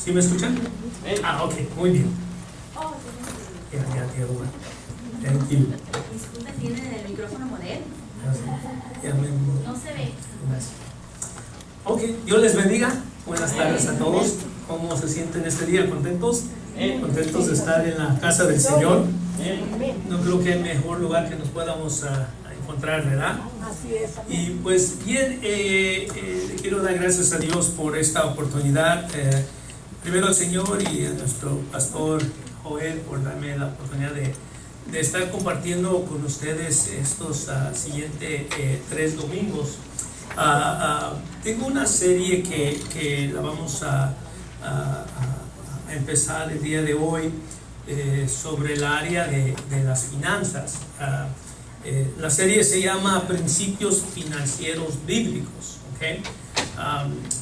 ¿Sí me escuchan? Ok, muy bien. Ya, thank you. Disculpe, ¿tiene el micrófono moderno? No se ve. Gracias. Ok, Dios les bendiga. Buenas tardes a todos. ¿Cómo se sienten este día? ¿Contentos? ¿Contentos de estar en la casa del Señor? No creo que hay mejor lugar que nos podamos encontrar, ¿verdad? Así es. Y pues bien, quiero dar gracias a Dios por esta oportunidad. Primero al Señor y a nuestro pastor Joel por darme la oportunidad de estar compartiendo con ustedes estos siguientes 3 domingos. Tengo una serie que la vamos a empezar el día de hoy sobre el área de las finanzas. La serie se llama Principios Financieros Bíblicos. ¿Okay?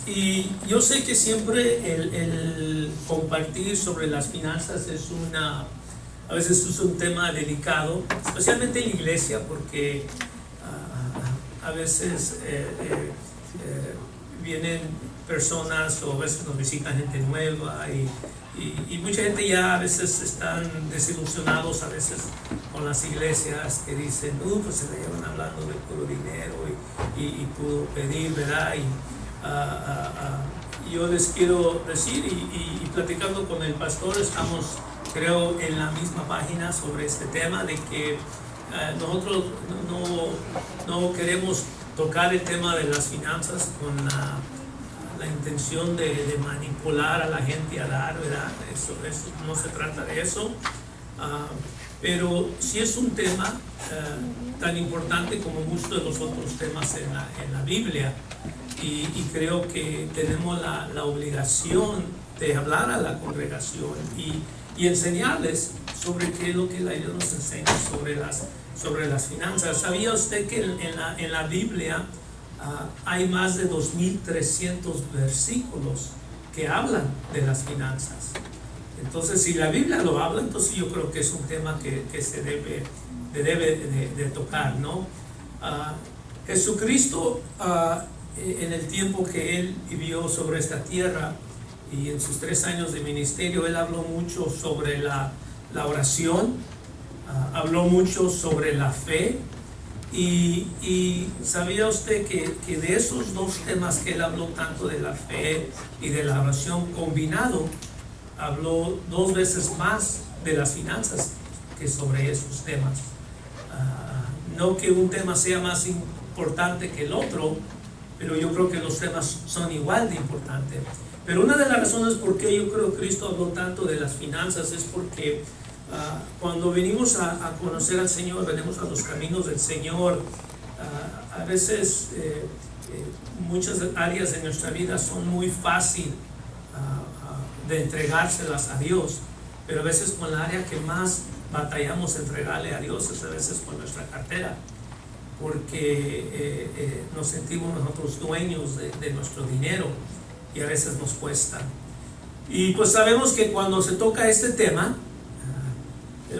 Y yo sé que siempre el compartir sobre las finanzas a veces es un tema delicado, especialmente en la iglesia, porque a veces vienen personas o a veces nos visitan gente nueva y mucha gente ya a veces están desilusionados a veces con las iglesias que dicen, pues se la llevan hablando de puro dinero y puro pedir, ¿verdad? Yo les quiero decir y platicando con el pastor estamos, creo, en la misma página sobre este tema de que nosotros no queremos tocar el tema de las finanzas con la intención de manipular a la gente a dar, ¿verdad? Eso no se trata de eso, pero sí es un tema tan importante como muchos de los otros temas en la Biblia y creo que tenemos la obligación de hablar a la congregación y enseñarles sobre qué es lo que la Biblia nos enseña sobre las finanzas. ¿Sabía usted que en la Biblia hay más de 2.300 versículos que hablan de las finanzas? Entonces, si la Biblia lo habla, entonces yo creo que es un tema que se debe de tocar, ¿no? Jesucristo, en el tiempo que Él vivió sobre esta tierra y en sus 3 años de ministerio, Él habló mucho sobre la oración, habló mucho sobre la fe. Y ¿sabía usted que de esos 2 temas que él habló, tanto de la fe y de la oración combinado, habló 2 veces más de las finanzas que sobre esos temas? No que un tema sea más importante que el otro, pero yo creo que los temas son igual de importantes. Pero una de las razones por qué yo creo que Cristo habló tanto de las finanzas es porque cuando venimos a conocer al Señor, venimos a los caminos del Señor, a veces muchas áreas de nuestra vida son muy fáciles de entregárselas a Dios, pero a veces con la área que más batallamos entregarle a Dios es a veces con nuestra cartera, porque nos sentimos nosotros dueños de nuestro dinero y a veces nos cuesta. Y pues sabemos que cuando se toca este tema,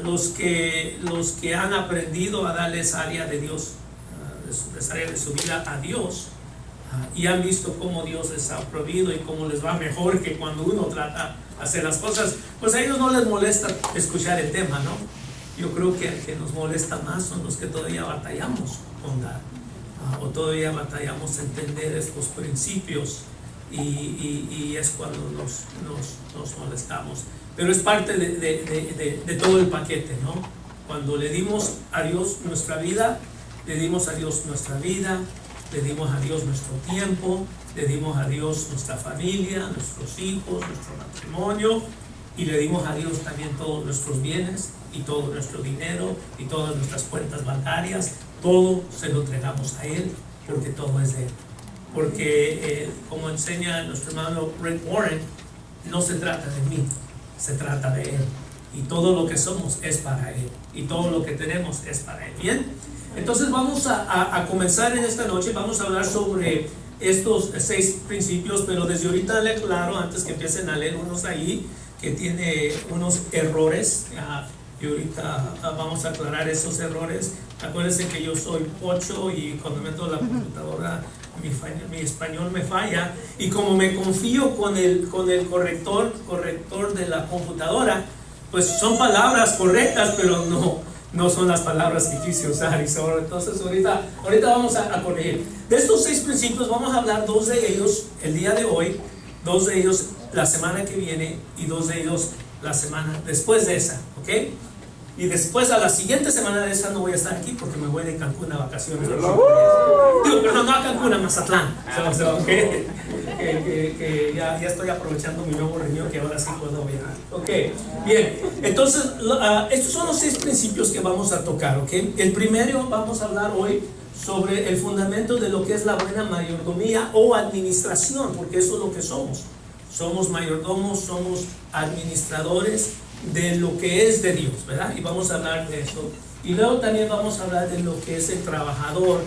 los que han aprendido a darle esa área de Dios, esa área de su vida a Dios, y han visto cómo Dios les ha proveído y cómo les va mejor que cuando uno trata de hacer las cosas, pues a ellos no les molesta escuchar el tema, ¿no? Yo creo que el que nos molesta más son los que todavía batallamos con dar, o todavía batallamos entender estos principios, y es cuando nos molestamos. Pero es parte de todo el paquete, ¿no? Cuando le dimos a Dios nuestra vida, le dimos a Dios nuestra vida, le dimos a Dios nuestro tiempo, le dimos a Dios nuestra familia, nuestros hijos, nuestro matrimonio, y le dimos a Dios también todos nuestros bienes y todo nuestro dinero y todas nuestras cuentas bancarias. Todo se lo entregamos a Él, porque todo es de Él. Porque como enseña nuestro hermano Rick Warren, no se trata de mí, se trata de Él, y todo lo que somos es para Él, y todo lo que tenemos es para Él. Bien, entonces vamos a comenzar en esta noche. Vamos a hablar sobre estos 6 principios, pero desde ahorita le aclaro, antes que empiecen a leer unos ahí que tiene unos errores, y ahorita vamos a aclarar esos errores. Acuérdense que yo soy 8 y cuando meto la computadora mi español me falla, y como me confío con el corrector de la computadora, pues son palabras correctas, pero no son las palabras que quise usar. Entonces ahorita vamos a corregir. De estos 6 principios vamos a hablar 2 de ellos el día de hoy, 2 de ellos la semana que viene y 2 de ellos la semana después de esa, ¿ok? Y después a la siguiente semana de esa no voy a estar aquí porque me voy de Cancún a vacaciones. Digo, pero no a Cancún, a Mazatlán. Que ya estoy aprovechando mi nuevo riñón, que ahora sí puedo viajar. Ok, bien. Entonces, estos son los 6 principios que vamos a tocar. Ok, el primero vamos a hablar hoy sobre el fundamento de lo que es la buena mayordomía o administración, porque eso es lo que somos. Somos mayordomos, somos administradores de lo que es de Dios, ¿verdad? Y vamos a hablar de eso. Y luego también vamos a hablar de lo que es el trabajador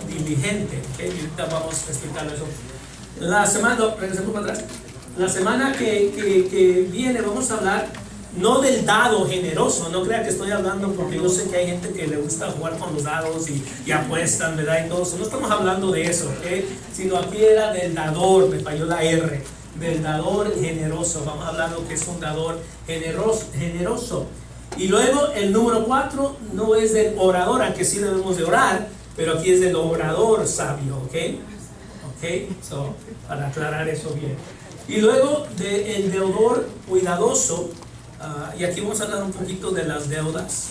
diligente, ¿okay? Y ahorita vamos a explicar eso. Regresemos para atrás. La semana que viene vamos a hablar no del dado generoso. No crea que estoy hablando, porque yo sé que hay gente que le gusta jugar con los dados y apuestan, ¿verdad? Y todo eso. No estamos hablando de eso, ¿ok? Sino aquí era del dador, me falló la R, del dador generoso. Vamos a hablar de lo que es un dador generoso. Y luego el número 4 no es del orador, aunque sí debemos de orar, pero aquí es del obrador sabio, ¿ok? So, para aclarar eso bien. Y luego del deudor cuidadoso. Y aquí vamos a hablar un poquito de las deudas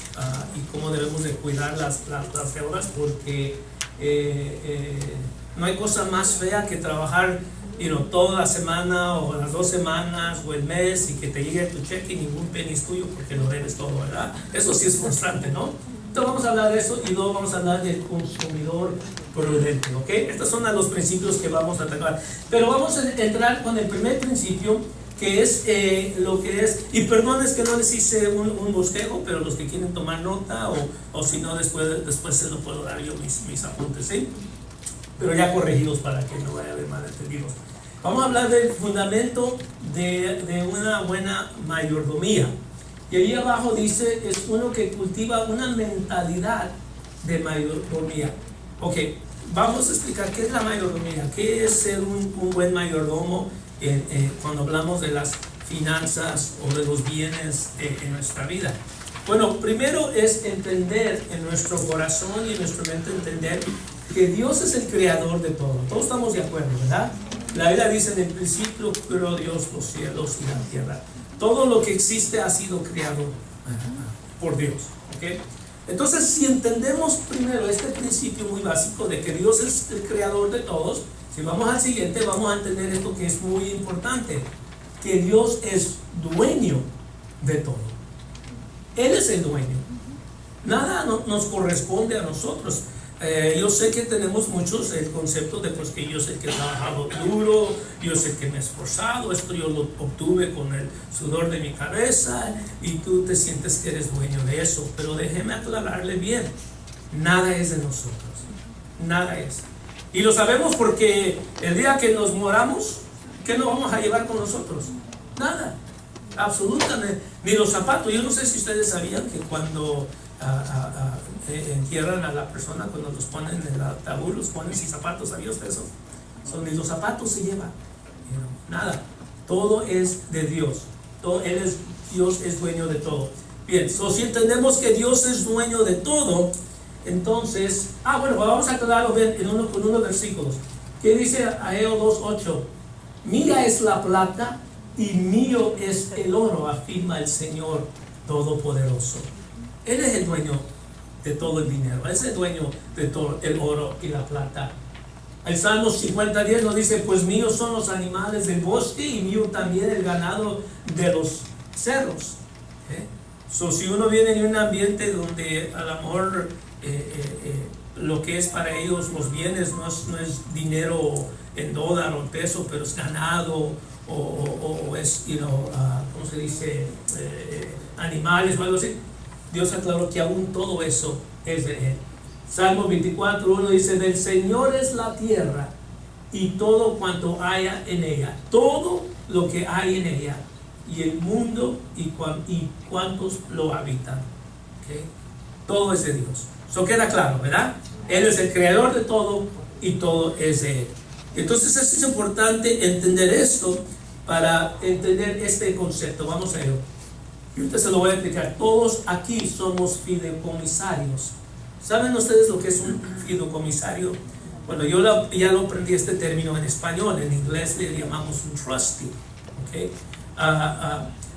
y cómo debemos de cuidar las deudas, porque no hay cosa más fea que trabajar toda la semana o las 2 semanas o el mes y que te llegue tu cheque y ningún penny es tuyo porque lo debes todo, ¿verdad? Eso sí es frustrante, ¿no? Entonces vamos a hablar de eso y luego vamos a hablar del consumidor prudente, ¿ok? Estos son los principios que vamos a tratar. Pero vamos a entrar con el primer principio, que es lo que es, y perdón, es que no les hice un bosquejo, pero los que quieren tomar nota o si no después se lo puedo dar yo mis apuntes, ¿sí? Pero ya corregidos para que no vaya a haber malentendidos. Vamos a hablar del fundamento de una buena mayordomía. Y ahí abajo dice, es uno que cultiva una mentalidad de mayordomía. Ok, vamos a explicar qué es la mayordomía, qué es ser un buen mayordomo cuando hablamos de las finanzas o de los bienes en nuestra vida. Bueno, primero es entender en nuestro corazón y en nuestra mente, entender que Dios es el creador de todo. Todos estamos de acuerdo, ¿verdad? La Biblia dice, en el principio creó Dios los cielos y la tierra. Todo lo que existe ha sido creado por Dios, ¿ok? Entonces, si entendemos primero este principio muy básico de que Dios es el creador de todos, si vamos al siguiente, vamos a entender esto que es muy importante, que Dios es dueño de todo. Él es el dueño. Nada nos corresponde a nosotros. Yo sé que tenemos muchos el concepto de pues que yo sé que he trabajado duro, yo sé que me he esforzado, esto yo lo obtuve con el sudor de mi cabeza y tú te sientes que eres dueño de eso. Pero déjeme aclararle bien, nada es de nosotros, nada es. Y lo sabemos porque el día que nos moramos, ¿qué nos vamos a llevar con nosotros? Nada, absolutamente, ni los zapatos. Yo no sé si ustedes sabían que cuando entierran a la persona, cuando los ponen en el ataúd, los ponen sin zapatos. ¿Sabía usted eso? Ni los zapatos se llevan, nada. Todo es de Dios. Dios es dueño de todo. Bien, si entendemos que Dios es dueño de todo, entonces, bueno, vamos a aclararlo bien con unos versículos. ¿Qué dice Ageo 2:8? Mía es la plata y mío es el oro, afirma el Señor Todopoderoso. Él es el dueño de todo el dinero, Él es el dueño de todo el oro y la plata. El Salmo 50:10 nos dice, pues míos son los animales del bosque y mío también el ganado de los cerros. Si uno viene en un ambiente donde a lo mejor lo que es para ellos los bienes no es dinero en dólar o en peso, pero es ganado o es, ¿cómo se dice? Animales o algo así. Dios aclaró que aún todo eso es de Él. Salmo 24:1 dice, del Señor es la tierra y todo cuanto haya en ella, todo lo que hay en ella, y el mundo y cuantos lo habitan. ¿Okay? Todo es de Dios. Eso queda claro, ¿verdad? Él es el creador de todo, y todo es de Él. Entonces es importante entender esto para entender este concepto. Vamos a ello. Y ahorita se lo voy a explicar. Todos aquí somos fideicomisarios. ¿Saben ustedes lo que es un fideicomisario? Bueno, ya lo aprendí este término en español. En inglés le llamamos un trustee. ¿Okay?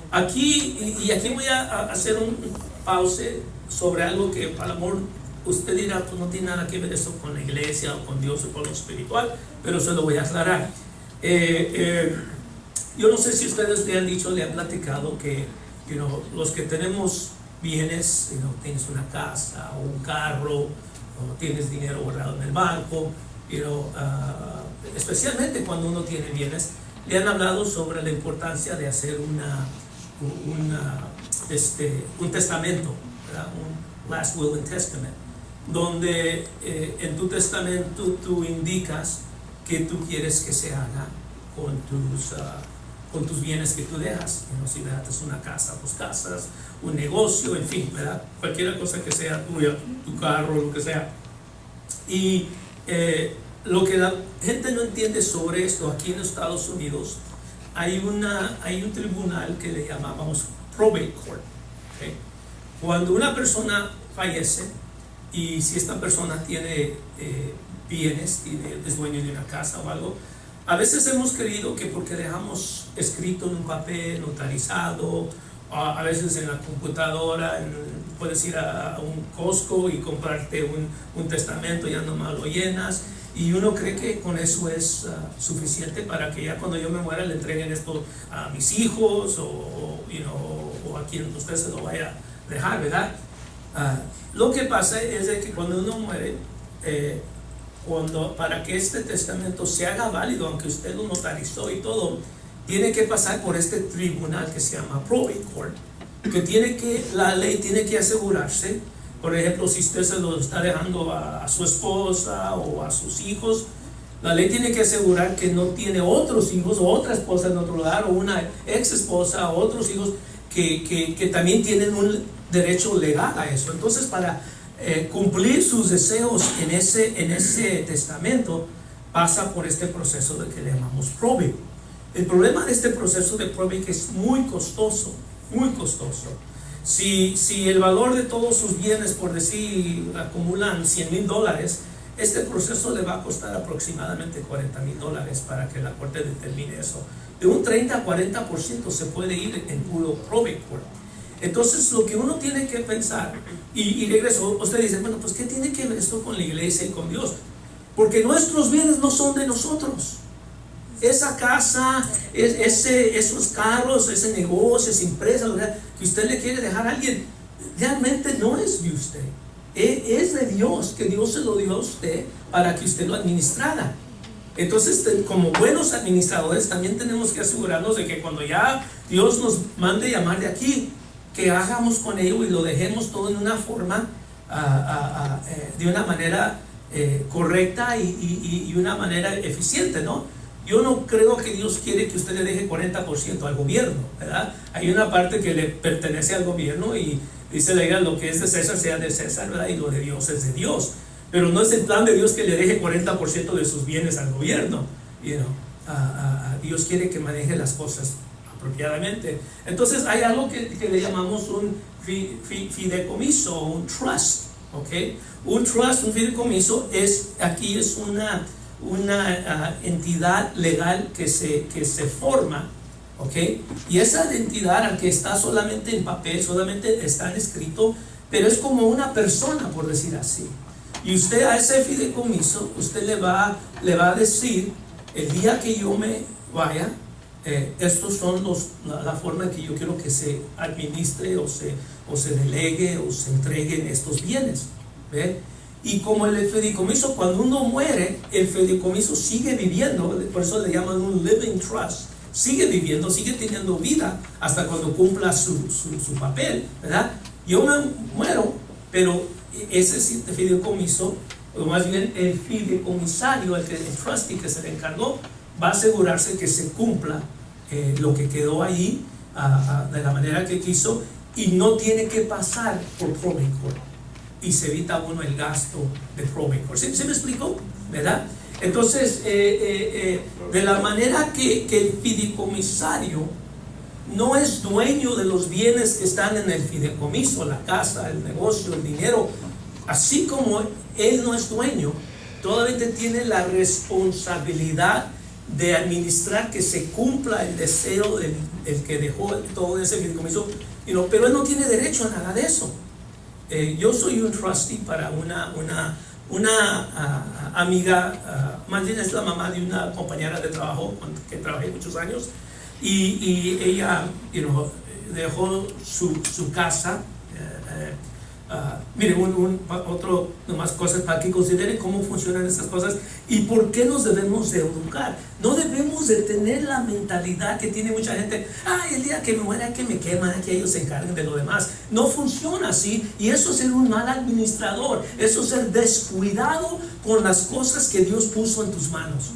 Aquí voy a hacer un pause sobre algo que a lo mejor usted dirá, pues no tiene nada que ver eso con la iglesia o con Dios o con lo espiritual, pero se lo voy a aclarar. Yo no sé si ustedes le han dicho, le han platicado que los que tenemos bienes, tienes una casa o un carro, o tienes dinero guardado en el banco, especialmente cuando uno tiene bienes, le han hablado sobre la importancia de hacer un testamento, ¿verdad? Un last will and testament, donde en tu testamento tú indicas que tú quieres que se haga con tus bienes que tú dejas. Si dejas una casa, pues casas, un negocio, en fin, ¿verdad? Cualquier cosa que sea tuya, tu carro, lo que sea. Y lo que la gente no entiende sobre esto, aquí en Estados Unidos hay un tribunal que le llamamos probate court. ¿Okay? Cuando una persona fallece, y si esta persona tiene bienes, es dueño de una casa o algo, a veces hemos creído que porque dejamos escrito en un papel, notarizado, a veces en la computadora, puedes ir a un Costco y comprarte un testamento, ya nomás lo llenas, y uno cree que con eso es suficiente para que ya cuando yo me muera le entreguen esto a mis hijos o a quien usted se lo vaya a dejar, ¿verdad? Lo que pasa es de que cuando uno muere, para que este testamento se haga válido, aunque usted lo notarizó y todo, tiene que pasar por este tribunal que se llama probate court, la ley tiene que asegurarse. Por ejemplo, si usted se lo está dejando a su esposa o a sus hijos, la ley tiene que asegurar que no tiene otros hijos o otra esposa en otro lugar, o una ex esposa o otros hijos que también tienen un derecho legal a eso. Entonces, para cumplir sus deseos en ese testamento, pasa por este proceso de que le llamamos probate. El problema de este proceso de probate es que es muy costoso, muy costoso. Si el valor de todos sus bienes, por decir, acumulan $100,000, este proceso le va a costar aproximadamente $40,000 para que la corte determine eso. De un 30 a 40% se puede ir en puro probate court. Entonces, lo que uno tiene que pensar, y regreso, usted dice, bueno, pues ¿qué tiene que ver esto con la iglesia y con Dios? Porque nuestros bienes no son de nosotros. Esa casa, esos carros, ese negocio, esa empresa, que usted le quiere dejar a alguien, realmente no es de usted. Es de Dios, que Dios se lo dio a usted para que usted lo administrara. Entonces, como buenos administradores, también tenemos que asegurarnos de que cuando ya Dios nos mande llamar de aquí, que hagamos con ello y lo dejemos todo en una forma, de una manera correcta y una manera eficiente, ¿no? Yo no creo que Dios quiere que usted le deje 40% al gobierno, ¿verdad? Hay una parte que le pertenece al gobierno y dice la Biblia, lo que es de César sea de César, ¿verdad? Y lo de Dios es de Dios. Pero no es el plan de Dios que le deje 40% de sus bienes al gobierno. Dios quiere que maneje las cosas apropiadamente. Entonces hay algo que le llamamos un fideicomiso, un trust, ¿ok? Un trust, un fideicomiso, es una entidad legal que se forma, ¿ok? Y esa entidad, aunque está solamente en papel, solamente está en escrito, pero es como una persona, por decir así. Y usted a ese fideicomiso, usted le va a decir, el día que yo me vaya, estos son la forma en que yo quiero que se administre o se delegue o se entreguen estos bienes, ¿ve? Y como el fideicomiso, cuando uno muere, el fideicomiso sigue viviendo, por eso le llaman un living trust, sigue viviendo, sigue teniendo vida hasta cuando cumpla su papel, ¿verdad? Yo me muero, pero ese fideicomiso, o más bien el fideicomisario, el trustee que se le encargó, va a asegurarse que se cumpla lo que quedó ahí de la manera que quiso, y no tiene que pasar por probate court. Y se evita uno el gasto de probate court. ¿Sí me explicó? ¿verdad? Entonces, de la manera que el fideicomisario no es dueño de los bienes que están en el fideicomiso, la casa, el negocio, el dinero, así como él no es dueño, todavía tiene la responsabilidad de administrar que se cumpla el deseo del que dejó todo ese fideicomiso, pero él no tiene derecho a nada de eso. Yo soy un trustee para una amiga, más bien es la mamá de una compañera de trabajo que trabajé muchos años, y ella dejó su casa. Miren, otro nomás cosas para que consideren cómo funcionan estas cosas y por qué nos debemos de educar. No debemos de tener la mentalidad que tiene mucha gente: ay, el día que me muera, que me queman, que ellos se encarguen de lo demás. No funciona así, y eso es ser un mal administrador, eso es ser descuidado con las cosas que Dios puso en tus manos.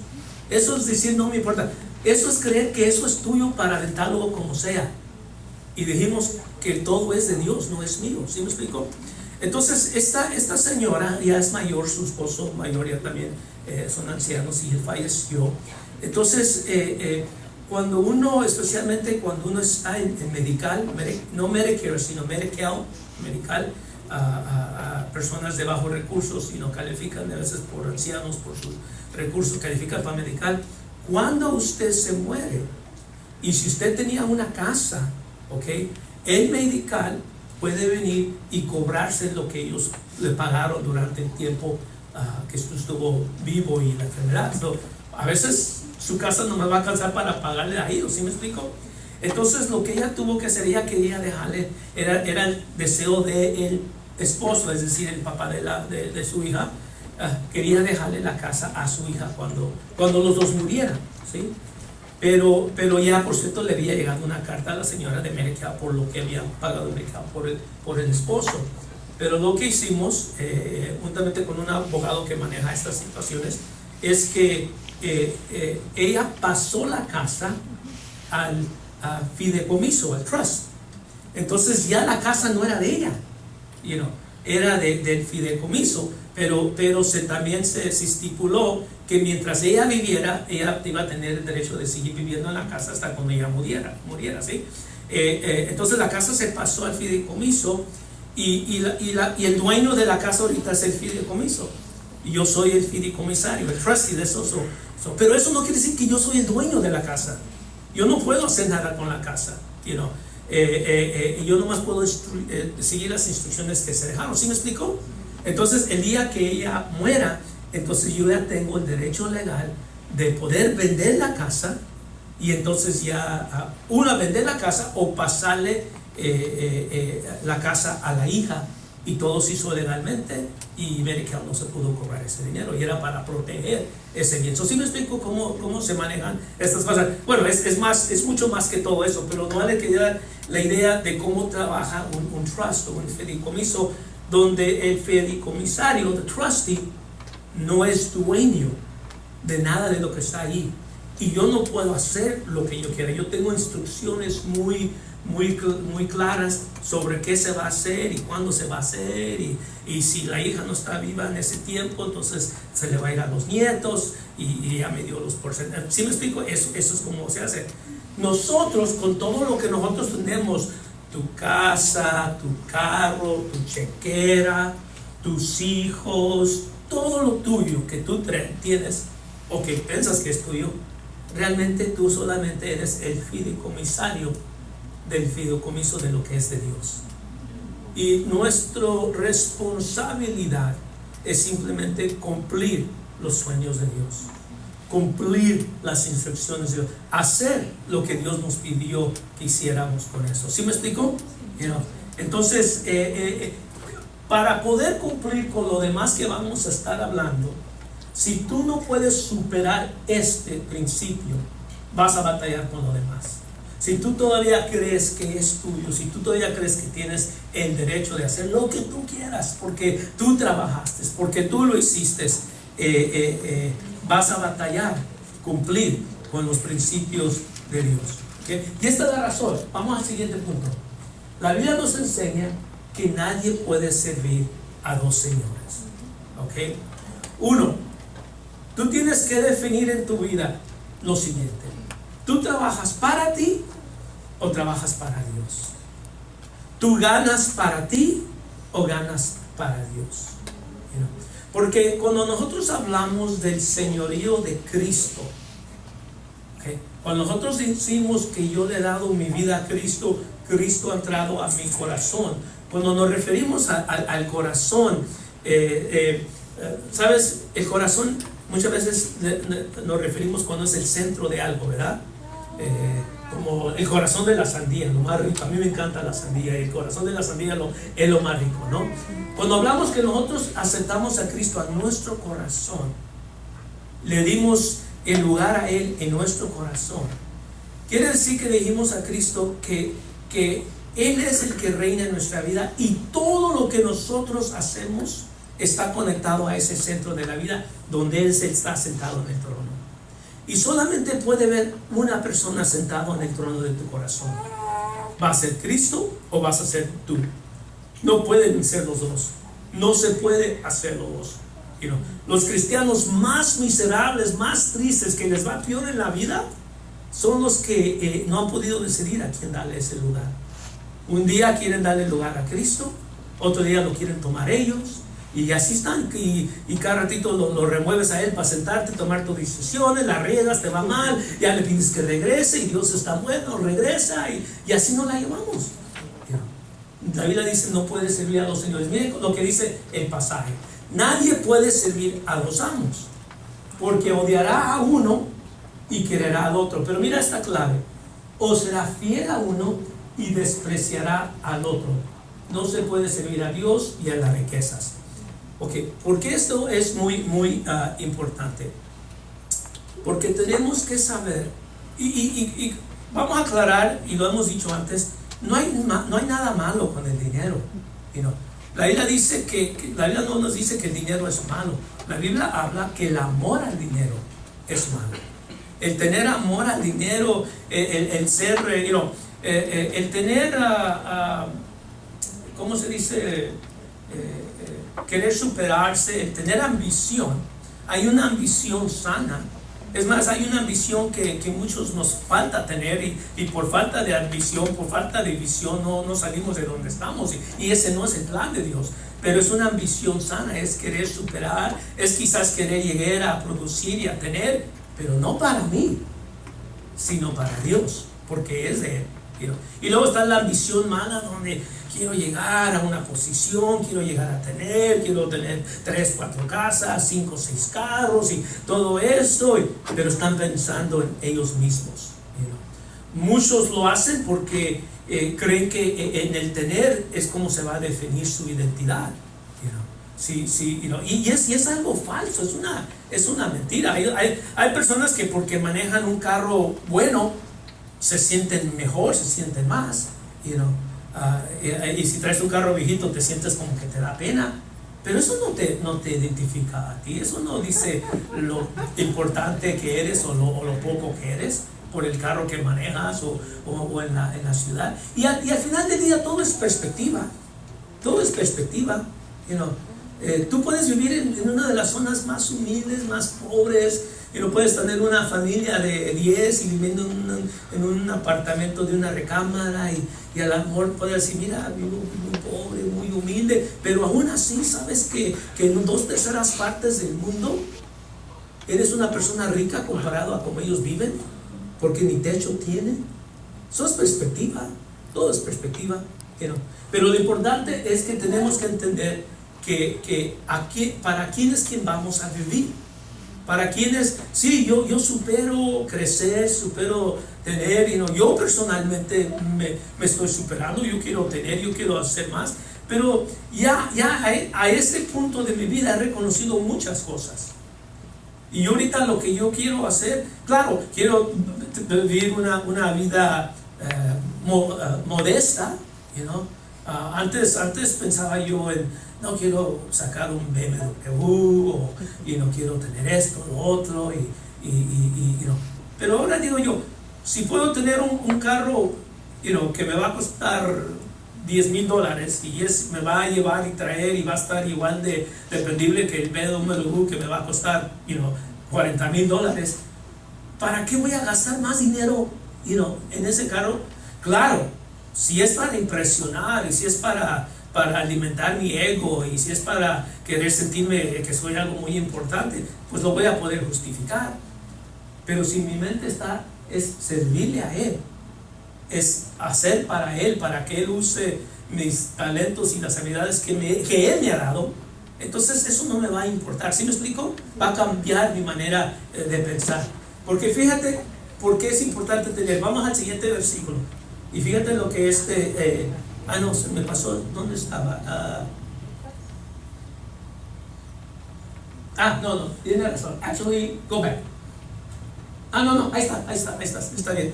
Eso es decir, no me importa. Eso es creer que eso es tuyo para aventarlo como sea. Y dijimos que todo es de Dios, no es mío. ¿Sí me explico? Entonces esta señora ya es mayor, su esposo mayor ya también son ancianos, y él falleció. Entonces cuando uno, especialmente cuando uno está en medical, no Medicare sino Medi-Cal, medical, a personas de bajos recursos, y no califican a veces por ancianos, por sus recursos, califican para medical. Cuando usted se muere, y si usted tenía una casa, el medical puede venir y cobrarse lo que ellos le pagaron durante el tiempo que estuvo vivo y la enfermedad. A veces su casa no me va a alcanzar para pagarle a ellos. ¿Sí me explico? Entonces lo que ella tuvo que hacer, ella quería dejarle, era el deseo del esposo, es decir, el papá de su hija, quería dejarle la casa a su hija cuando los dos murieran, ¿sí? Pero ya, por cierto, le había llegado una carta a la señora de Medi-Cal por lo que había pagado Medi-Cal por el esposo. Pero lo que hicimos, juntamente con un abogado que maneja estas situaciones, es que ella pasó la casa al fideicomiso, al trust. Entonces ya la casa no era de ella, era del fideicomiso, pero también se estipuló que mientras ella viviera, ella iba a tener el derecho de seguir viviendo en la casa hasta cuando ella muriera, ¿sí? Entonces la casa se pasó al fideicomiso, y el dueño de la casa ahorita es el fideicomiso, y yo soy el fideicomisario, el trustee de eso. Pero eso no quiere decir que yo soy el dueño de la casa. Yo no puedo hacer nada con la casa, yo nomás puedo seguir las instrucciones que se dejaron. ¿Sí me explico? Entonces el día que ella muera, entonces yo ya tengo el derecho legal de poder vender la casa, y entonces ya vender la casa o pasarle la casa a la hija, y todo se hizo legalmente, y Medi-Cal no se pudo cobrar ese dinero, y era para proteger ese bien. ¿Sí me explico cómo se manejan estas cosas? Bueno, es mucho más que todo eso, pero no le quería dar la idea de cómo trabaja un trust o un fideicomiso, donde el fideicomisario, the trustee, no es dueño de nada de lo que está ahí, y yo no puedo hacer lo que yo quiera. Yo tengo instrucciones muy claras sobre qué se va a hacer y cuándo se va a hacer, y si la hija no está viva en ese tiempo, entonces se le va a ir a los nietos, y ya me dio los porcentajes. ¿Sí me explico? Eso es como se hace. Nosotros, con todo lo que nosotros tenemos, tu casa, tu carro, tu chequera, tus hijos, todo lo tuyo que tú tienes o que piensas que es tuyo, realmente tú solamente eres el fideicomisario del fideicomiso de lo que es de Dios. Y nuestra responsabilidad es simplemente cumplir los sueños de Dios, cumplir las instrucciones de Dios, hacer lo que Dios nos pidió que hiciéramos con eso. ¿Sí me explico? Entonces, para poder cumplir con lo demás que vamos a estar hablando, si tú no puedes superar este principio, vas a batallar con lo demás. Si tú todavía crees que es tuyo, si tú todavía crees que tienes el derecho de hacer lo que tú quieras, porque tú trabajaste, porque tú lo hiciste, vas a batallar cumplir con los principios de Dios. ¿Okay? Y esta es la razón. Vamos al siguiente punto. La Biblia nos enseña que nadie puede servir a dos señores. ¿Okay? Uno, Tú tienes que definir en tu vida lo siguiente: ¿tú trabajas para ti o trabajas para Dios? ¿Tú ganas para ti o ganas para Dios? Porque cuando nosotros hablamos del señorío de Cristo, ¿okay? Cuando nosotros decimos que yo le he dado mi vida a Cristo, Cristo ha entrado a mi corazón. Cuando nos referimos al corazón, ¿sabes? El corazón muchas veces nos referimos cuando es el centro de algo, ¿verdad? Como el corazón de la sandía, lo más rico. A mí me encanta la sandía, y el corazón de la sandía es lo más rico, ¿no? Cuando hablamos que nosotros aceptamos a Cristo a nuestro corazón, le dimos el lugar a Él en nuestro corazón, quiere decir que le dijimos a Cristo que Él es el que reina en nuestra vida, y todo lo que nosotros hacemos está conectado a ese centro de la vida donde Él está sentado en el trono. Y solamente puede haber una persona sentada en el trono de tu corazón. ¿Va a ser Cristo o vas a ser tú? No pueden ser los dos. No se puede hacer los dos. Los cristianos más miserables, más tristes, que les va peor en la vida, son los que no han podido decidir a quién darle ese lugar. Un día quieren darle lugar a Cristo, otro día lo quieren tomar ellos, y así están, y cada ratito lo remueves a Él para sentarte, tomar tus decisiones, la riegas, te va mal, ya le pides que regrese, y Dios está bueno, regresa, y así no la llevamos. La Biblia dice: no puede servir a dos señores. Miren lo que dice el pasaje: nadie puede servir a dos amos, porque odiará a uno y quererá al otro. Pero mira esta clave: o será fiel a uno y despreciará al otro. No se puede servir a Dios y a las riquezas. Porque esto es muy importante. Porque tenemos que saber, y vamos a aclarar, y lo hemos dicho antes, no hay nada malo con el dinero. La Biblia dice la Biblia no nos dice que el dinero es malo. La Biblia habla que el amor al dinero es malo. El tener amor al dinero, el ser, el tener, ¿cómo se dice? Querer superarse, el tener ambición. Hay una ambición sana. Es más, hay una ambición que muchos nos falta tener, y por falta de ambición, por falta de visión, no salimos de donde estamos, y ese no es el plan de Dios. Pero es una ambición sana, es querer superar, es quizás querer llegar a producir y a tener, pero no para mí, sino para Dios, porque es de Él. Y luego está la ambición mala, donde quiero llegar a una posición, quiero llegar a quiero tener 3, 4 casas, 5, 6 carros y todo esto, pero están pensando en ellos mismos. Muchos lo hacen porque creen que en el tener es como se va a definir su identidad. Y es algo falso, es una mentira. Hay personas que porque manejan un carro bueno se sienten mejor, se sienten más, y si traes un carro viejito te sientes como que te da pena, pero eso no te identifica a ti. Eso no dice lo importante que eres o lo poco que eres por el carro que manejas o en la ciudad. Y al final del día todo es perspectiva. Tú puedes vivir en una de las zonas más humildes, más pobres, puedes tener una familia de 10 y viviendo en un apartamento de una recámara, y a lo mejor puedes decir: mira, vivo muy pobre, muy humilde, pero aún así sabes que en 2/3 partes del mundo eres una persona rica comparado a cómo ellos viven, porque ni techo tienen. Eso es perspectiva, todo es perspectiva. Pero lo importante es que tenemos que entender que para quién es quien vamos a vivir. Para quienes, sí, yo supero crecer, supero tener, yo personalmente me estoy superando, yo quiero tener, yo quiero hacer más, pero ya a este punto de mi vida he reconocido muchas cosas. Y ahorita lo que yo quiero hacer, claro, quiero vivir una vida modesta, antes pensaba yo no quiero sacar un BMW, y no quiero tener esto, lo otro, pero ahora digo yo, si puedo tener un carro que me va a costar $10,000, y me va a llevar y traer, y va a estar igual de dependible que el BMW que me va a costar $40,000. ¿Para qué voy a gastar más dinero en ese carro? Claro, si es para impresionar y si es para alimentar mi ego y si es para querer sentirme que soy algo muy importante, pues lo voy a poder justificar. Pero si mi mente es servirle a Él, es hacer para Él, para que Él use mis talentos y las habilidades que Él me ha dado, entonces eso no me va a importar. ¿Sí me explico? Va a cambiar mi manera de pensar. Porque fíjate por qué es importante tener. Vamos al siguiente versículo. Y fíjate lo que no, se me pasó. ¿Dónde estaba? No, tiene razón. Actually, go back. No, ahí está bien.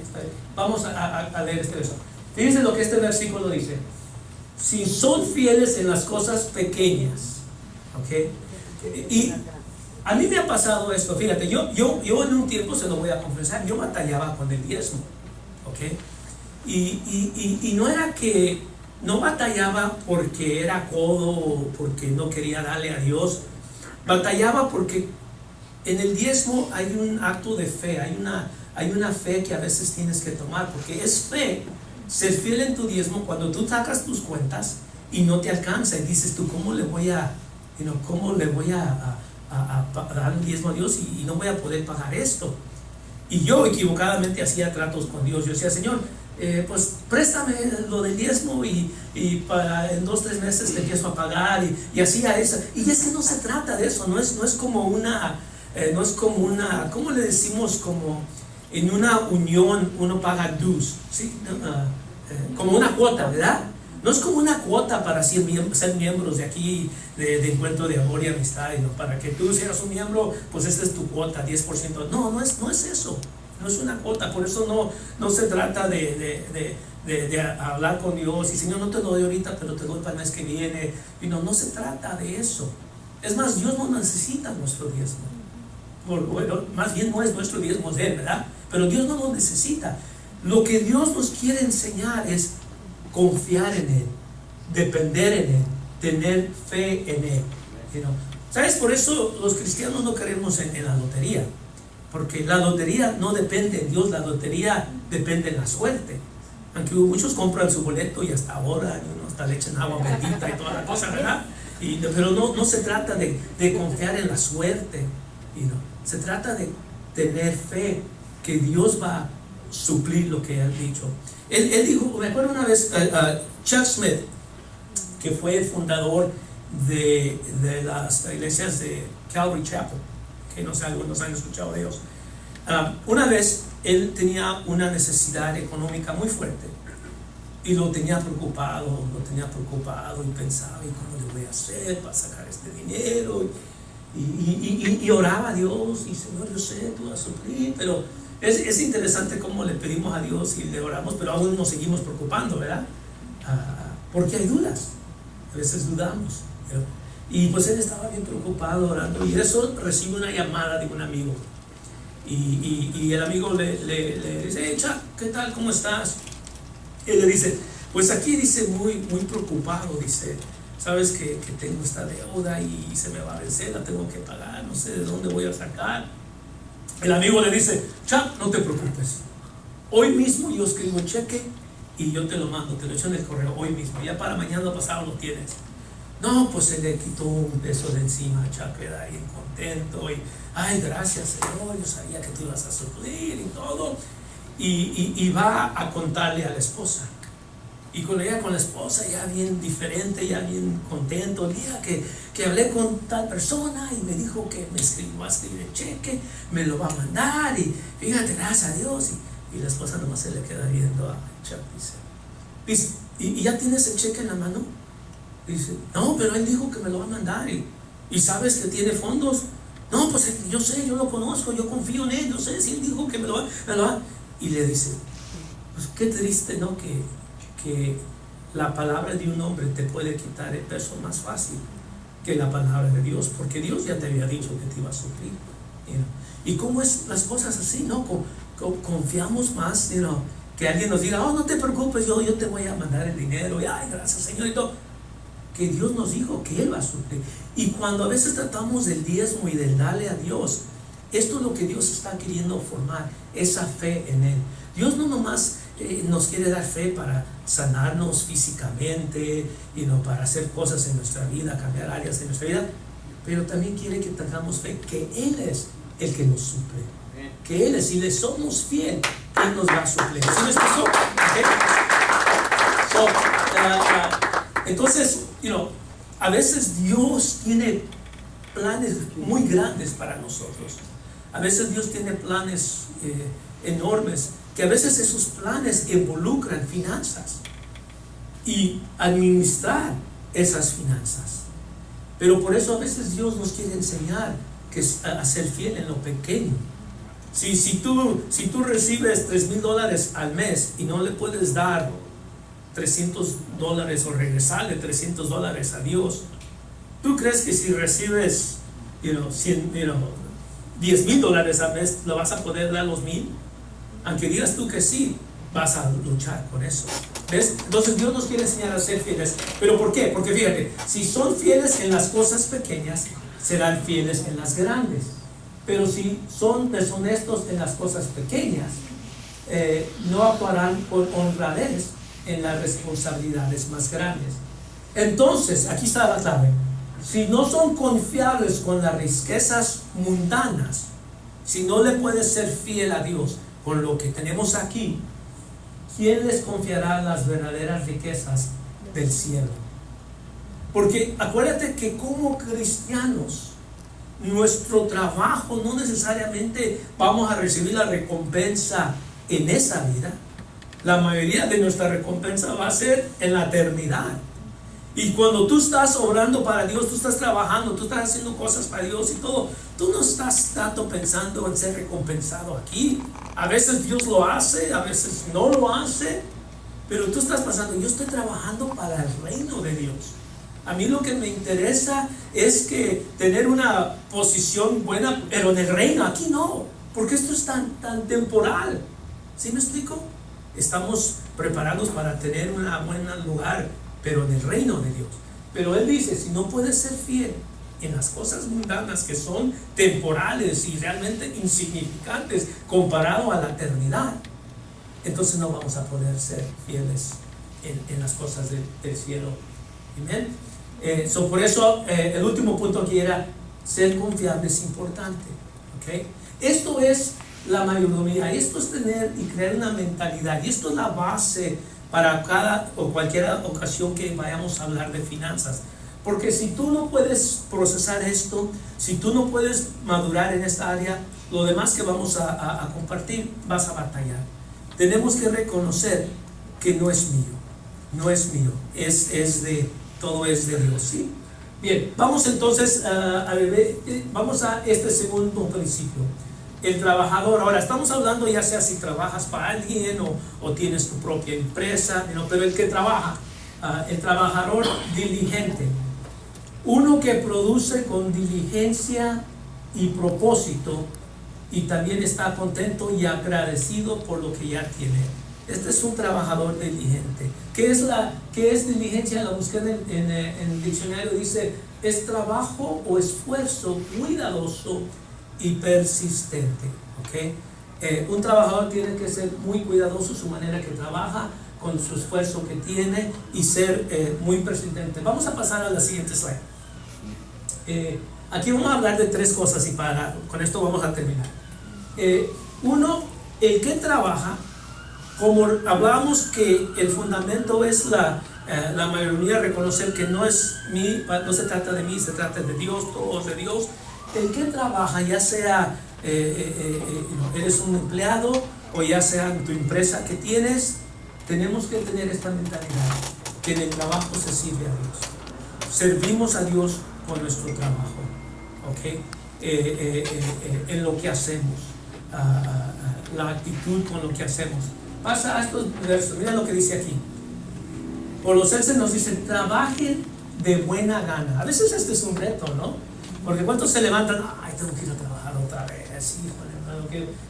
Vamos a leer este verso. Fíjense lo que este versículo dice. Si son fieles en las cosas pequeñas, ¿ok? Y a mí me ha pasado esto, fíjate, yo en un tiempo, se lo voy a confesar, yo batallaba con el diezmo, ¿ok? Y no era que, no batallaba porque era codo o porque no quería darle a Dios, batallaba porque en el diezmo hay un acto de fe, hay una fe que a veces tienes que tomar, porque es fe ser fiel en tu diezmo cuando tú sacas tus cuentas y no te alcanza y dices tú, ¿cómo le voy a dar un diezmo a Dios y no voy a poder pagar esto? Y yo equivocadamente hacía tratos con Dios. Yo decía, Señor, pues préstame lo del diezmo y en 2-3 meses te empiezo a pagar y hacía eso. Y es que no se trata de eso, no es como una, ¿cómo le decimos? Como en una unión uno paga dues, ¿sí? Como una cuota, ¿verdad? No es como una cuota para ser miembros de aquí, de Encuentro de Amor y Amistad, ¿no? Para que tú seas un miembro, pues esta es tu cuota, 10%. No es eso, no es una cuota. Por eso no se trata de hablar con Dios y Señor, no te lo doy ahorita, pero te doy para el mes que viene. No se trata de eso. Es más, Dios no necesita nuestro diezmo. Bueno, más bien no es nuestro diezmo, es Él, ¿verdad? Pero Dios no lo necesita. Lo que Dios nos quiere enseñar es confiar en Él, depender en Él, tener fe en Él. ¿Sabes? Por eso los cristianos no creemos en la lotería, porque la lotería no depende de Dios, la lotería depende de la suerte. Aunque muchos compran su boleto y hasta ahora hasta le echan agua bendita y toda la cosa, ¿verdad? Pero no se trata de confiar en la suerte, se trata de tener fe que Dios va a suplir lo que Él ha dicho. Él dijo, me acuerdo una vez, Chuck Smith, que fue el fundador de las iglesias de Calvary Chapel, que no sé, algunos han escuchado de ellos. Una vez él tenía una necesidad económica muy fuerte y lo tenía preocupado y pensaba, ¿y cómo le voy a hacer para sacar este dinero? Y oraba a Dios y Señor, yo sé, tú vas a suplir, pero es interesante cómo le pedimos a Dios y le oramos, pero aún nos seguimos preocupando, ¿verdad? Porque hay dudas, a veces dudamos, ¿verdad? Y pues él estaba bien preocupado orando y eso recibe una llamada de un amigo y el amigo le dice, hey, Chuck, ¿qué tal? ¿Cómo estás? Y él le dice, pues aquí dice muy preocupado, dice, sabes que tengo esta deuda y se me va a vencer, la tengo que pagar, no sé de dónde voy a sacar. El amigo le dice, Chuck, no te preocupes, hoy mismo yo escribo un cheque y yo te lo mando, te lo echo en el correo hoy mismo, ya para mañana pasado lo tienes. No, pues se le quitó un peso de encima a Chuck, queda bien contento y, ay, gracias Señor, yo sabía que tú ibas a suplir y todo. Y va a contarle a la esposa. Y con la esposa ya bien diferente, ya bien contento, mira que hablé con tal persona y me dijo que va a escribir el cheque, me lo va a mandar y fíjate, gracias a Dios. Y la esposa nomás se le queda viendo a Chuck, dice, ¿y ya tienes el cheque en la mano? Dice, no, pero él dijo que me lo va a mandar y sabes que tiene fondos. No, pues yo sé, yo lo conozco, yo confío en él, yo sé si él dijo que me lo va. Y le dice, pues qué triste, ¿no? Que la palabra de un hombre te puede quitar el peso más fácil que la palabra de Dios, porque Dios ya te había dicho que te iba a suplir. Y cómo es las cosas así, ¿no? Confiamos más, que alguien nos diga, oh, no te preocupes, yo te voy a mandar el dinero, y ay, gracias Señor, y todo. Que Dios nos dijo que Él va a suplir. Y cuando a veces tratamos del diezmo y del darle a Dios, Esto es lo que Dios está queriendo formar, esa fe en Él. Dios no nomás nos quiere dar fe para sanarnos físicamente, para hacer cosas en nuestra vida, cambiar áreas en nuestra vida, pero también quiere que tengamos fe que Él es el que nos suple, que Él es, si le somos fiel, Él nos va a suplir. ¿Sí me explico? ¿Okay? Entonces, a veces Dios tiene planes muy grandes para nosotros. A veces Dios tiene planes enormes, que a veces esos planes involucran finanzas y administrar esas finanzas. Pero por eso a veces Dios nos quiere enseñar a ser fiel en lo pequeño. Si tú recibes $3,000 al mes y no le puedes dar $300 o regresarle $300 a Dios, ¿tú crees que si recibes $10,000 al mes, lo vas a poder dar los 1,000? Aunque digas tú que sí, vas a luchar con eso. ¿Ves? Entonces Dios nos quiere enseñar a ser fieles. ¿Pero por qué? Porque fíjate, si son fieles en las cosas pequeñas, serán fieles en las grandes. Pero si son deshonestos en las cosas pequeñas, no actuarán con honradez en las responsabilidades más grandes. Entonces, aquí está la clave. Si no son confiables con las riquezas mundanas, si no le puedes ser fiel a Dios con lo que tenemos aquí, ¿quién les confiará las verdaderas riquezas del cielo? Porque acuérdate que como cristianos, nuestro trabajo no necesariamente vamos a recibir la recompensa en esa vida. La mayoría de nuestra recompensa va a ser en la eternidad. Y cuando tú estás obrando para Dios, tú estás trabajando, tú estás haciendo cosas para Dios y todo, tú no estás tanto pensando en ser recompensado aquí. A veces Dios lo hace, a veces no lo hace, pero tú estás pensando, yo estoy trabajando para el reino de Dios. A mí lo que me interesa es que tener una posición buena, pero en el reino, aquí no, porque esto es tan temporal. ¿Sí me explico? Estamos preparados para tener un buen lugar, pero en el reino de Dios. Pero Él dice, si no puedes ser fiel en las cosas mundanas que son temporales y realmente insignificantes comparado a la eternidad, entonces no vamos a poder ser fieles en las cosas del cielo. Amén. Por eso el último punto aquí era ser confiable es importante. ¿Okay? Esto es la mayordomía, esto es tener y crear una mentalidad, y esto es la base para cada o cualquier ocasión que vayamos a hablar de finanzas. Porque si tú no puedes procesar esto, si tú no puedes madurar en esta área, lo demás que vamos a compartir vas a batallar. Tenemos que reconocer que no es mío, todo es de Dios, ¿sí? Bien, vamos entonces vamos a este segundo principio. El trabajador, ahora estamos hablando ya sea si trabajas para alguien o tienes tu propia empresa, pero el que trabaja, el trabajador diligente, uno que produce con diligencia y propósito y también está contento y agradecido por lo que ya tiene. Este es un trabajador diligente. ¿Qué es diligencia? La busqué en el diccionario, dice, es trabajo o esfuerzo cuidadoso y persistente. ¿Okay? Un trabajador tiene que ser muy cuidadoso su manera que trabaja, con su esfuerzo que tiene y ser muy persistente. Vamos a pasar a la siguiente slide. Aquí vamos a hablar de tres cosas y con esto vamos a terminar. Uno, el que trabaja, como hablábamos que el fundamento es la mayoría, reconocer que no se trata de mí, se trata de Dios, todo es de Dios. El que trabaja, ya sea eres un empleado o ya sea en tu empresa que tienes, tenemos que tener esta mentalidad que en el trabajo se sirve a Dios. Servimos a Dios con nuestro trabajo, ¿okay? En lo que hacemos, la actitud con lo que hacemos. Pasa a estos versos, mira lo que dice aquí. Colosenses nos dice, trabajen de buena gana. A veces este es un reto, ¿no? Porque ¿cuántos se levantan? Ay, tengo que ir a trabajar otra vez, híjole, hermano,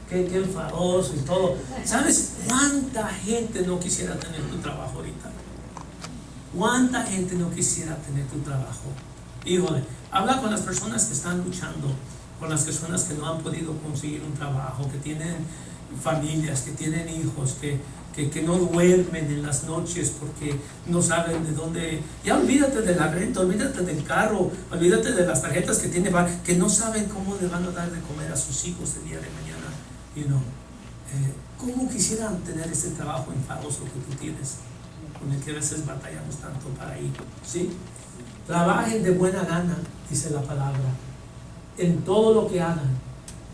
qué enfadoso y todo. ¿Sabes cuánta gente no quisiera tener tu trabajo ahorita? ¿Cuánta gente no quisiera tener tu trabajo? Híjole, habla con las personas que están luchando con las personas que no han podido conseguir un trabajo, que tienen familias, que tienen hijos, que no duermen en las noches porque no saben de dónde. Ya olvídate de la renta, olvídate del carro, olvídate de las tarjetas que tiene, que no saben cómo le van a dar de comer a sus hijos el día de mañana. ¿Cómo quisieran tener ese trabajo enfadoso que tú tienes, con el que a veces batallamos tanto para ir? ¿Sí? Trabajen de buena gana, dice la palabra, en todo lo que hagan,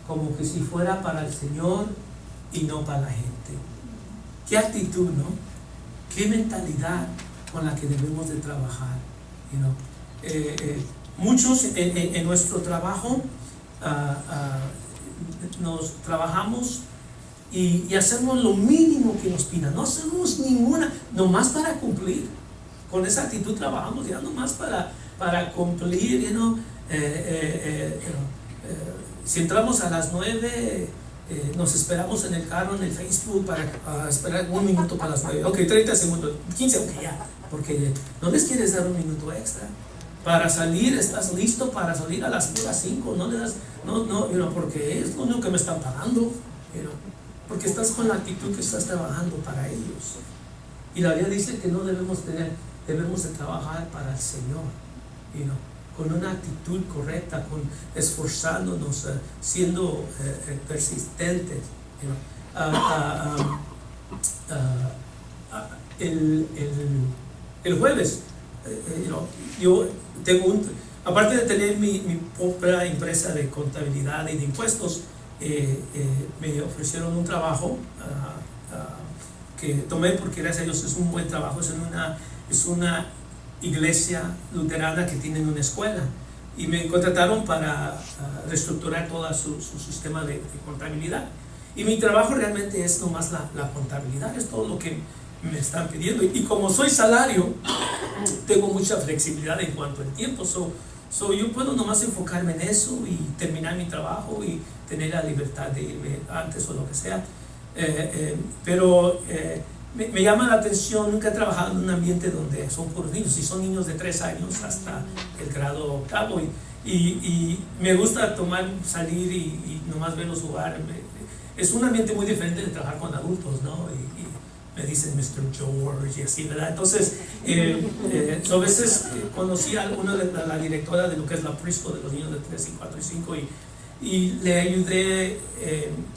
como que si fuera para el Señor y no para la gente. Qué actitud, ¿no? Qué mentalidad con la que debemos de trabajar. Muchos en nuestro trabajo nos trabajamos y hacemos lo mínimo que nos pidan. No hacemos ninguna, nomás para cumplir. Con esa actitud trabajamos ya nomás para cumplir. Si entramos a las 9, nos esperamos en el carro, en el Facebook, para esperar 1 minuto para las 9. Ok, 30 segundos, 15, ok, ya. Porque no les quieres dar 1 minuto extra. Para salir, estás listo para salir a las 5. No le das, porque es lo único que me están pagando. Porque estás con la actitud que estás trabajando para ellos. Y la Biblia dice que no debemos de trabajar para el Señor, con una actitud correcta, esforzándonos, siendo persistentes. El jueves, yo tengo aparte de tener mi propia empresa de contabilidad y de impuestos, me ofrecieron un trabajo que tomé porque gracias a Dios es un buen trabajo. Es una iglesia luterana que tienen una escuela y me contrataron para reestructurar todo su sistema de contabilidad, y mi trabajo realmente es nomás la contabilidad, es todo lo que me están pidiendo, y como soy salario tengo mucha flexibilidad en cuanto al tiempo. Yo puedo nomás enfocarme en eso y terminar mi trabajo y tener la libertad de irme antes o lo que sea. Pero me llama la atención. Nunca he trabajado en un ambiente donde son puros niños, y son niños de 3 años hasta el grado 8, y me gusta salir y nomás verlos jugar. Es un ambiente muy diferente de trabajar con adultos, ¿no? Y me dicen Mr. George y así, ¿verdad? Entonces, a veces conocí a la directora de lo que es la preschool de los niños de 3, 4 y 5, y le ayudé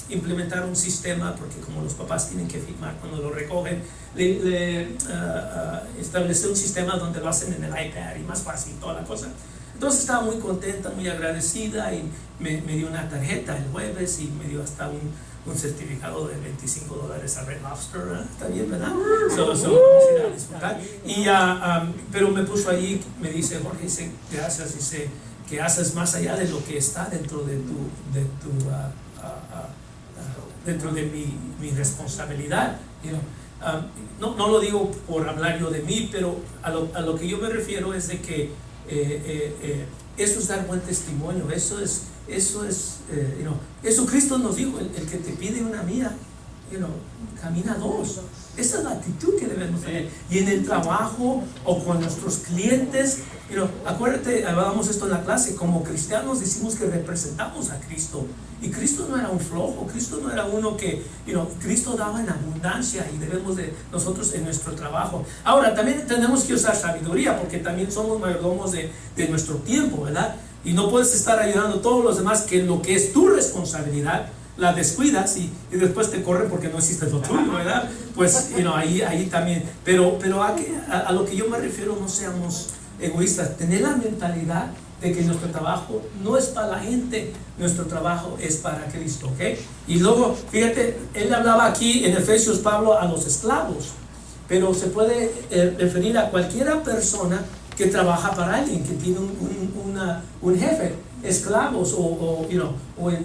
a implementar un sistema, porque como los papás tienen que firmar cuando lo recogen, le establecí un sistema donde lo hacen en el iPad y más fácil toda la cosa. Entonces estaba muy contenta, muy agradecida, y me dio una tarjeta el jueves y me dio hasta un certificado de $25 a Red Lobster. Está bien, ¿verdad? Pero me puso ahí, me dice: Jorge, dice, gracias, dice que haces más allá de lo que está dentro de dentro de mi responsabilidad. No lo digo por hablar yo de mí, pero a lo que yo me refiero es de que eso es dar buen testimonio. Eso Cristo nos dijo: el que te pide una mía, camina 2. Esa es la actitud que debemos tener. Y en el trabajo o con nuestros clientes, acuérdate, hablábamos esto en la clase, como cristianos decimos que representamos a Cristo, y Cristo no era un flojo, Cristo no era uno que, Cristo daba en abundancia, y debemos de nosotros en nuestro trabajo. Ahora, también tenemos que usar sabiduría, porque también somos mayordomos de nuestro tiempo, ¿verdad? Y no puedes estar ayudando a todos los demás, que lo que es tu responsabilidad la descuidas y después te corren porque no hiciste lo tuyo, ¿verdad? Pues ahí también, pero a lo que yo me refiero, no seamos egoístas. Tener la mentalidad de que nuestro trabajo no es para la gente, nuestro trabajo es para Cristo, ¿ok? Y luego, fíjate, él hablaba aquí en Efesios, Pablo, a los esclavos, pero se puede referir a cualquiera persona que trabaja para alguien, que tiene un jefe. Esclavos o